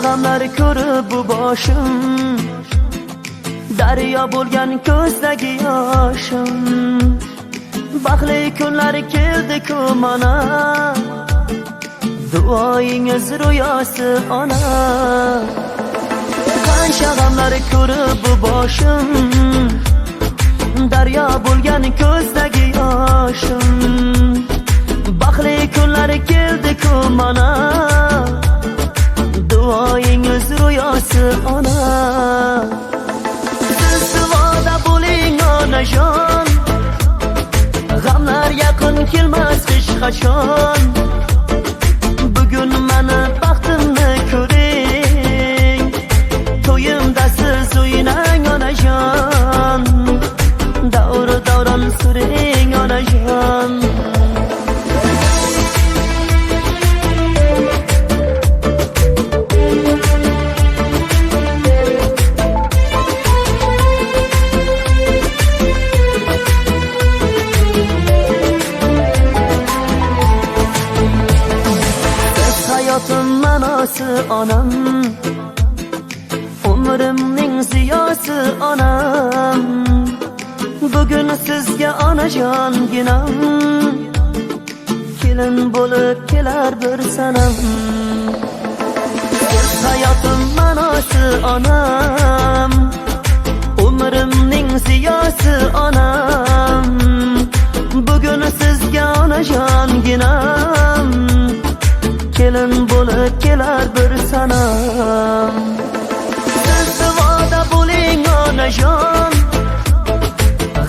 g'amlar ko'rib bu boshim, daryo bo'lgan ko'zdagi yoshim. Baxtli kunlar keldi-ku mana, duoyingiz ro'yosi ona. Qancha g'amlar ko'rib bu boshim, daryo bo'lgan ko'zdagi yoshim. Baxtli kunlar keldi-ku mana, duoyingiz ro'yosi ona. Siz duoda bo'ling onajon, g'amlar yaqin kelmas hech qachon. Bugun mani baxtimni ko'ring, to'yimda siz o'ynang onajon, davr davron suring onajon. Manosi onam, umrimning ziyosi onam. Bugun sizga onajonginam, kelin bo'lib kelar bir sanam. Siz hayotim manosi onam, umrimning ziyosi onam. Bugun sizga onajonginam, kelin bo'lib kelar bir sanam. Siz duoda bo'ling onajon,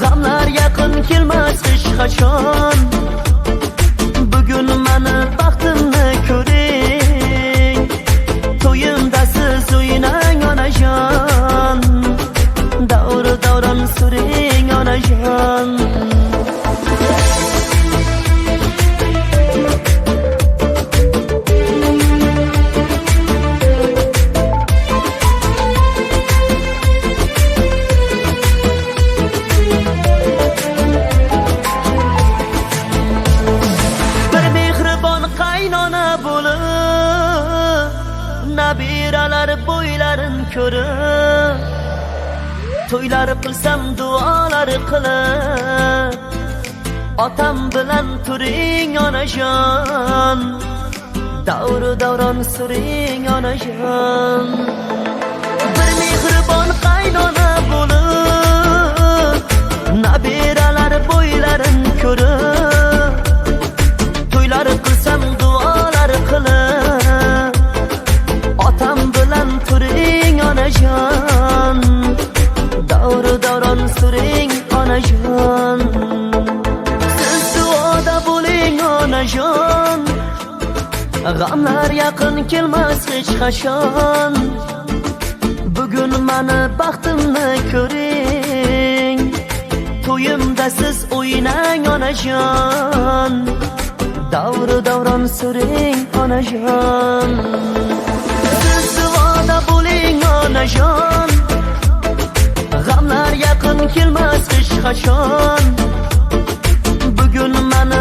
g'amlar yaqin kelmas hech qachon. Bugun mani baxtimni ko'ring, to'yimda siz o'ynang onajon, davr davron suring onajon. Nabiralar bo'ylarin ko'rib, to'ylar qilsam duolar qilib, otam bilan turing onajon, davr davron suring onajon. Bir mehribon qaynona bo'lib, nabiralar bo'ylarin ko'rib, to'ylar qilsam duolar qilib, otam bilan turing onajon, davr davron suring onajon. Siz duoda bo'ling onajon, g'amlar yaqin kelmas hech qachon. Bugun mani baxtimni ko'ring, to'yimda siz o'ynang onajon, davr davron suring onajon. Bo'ling onajon, g'amlar yaqin kelmas hech qachon. Bugun mani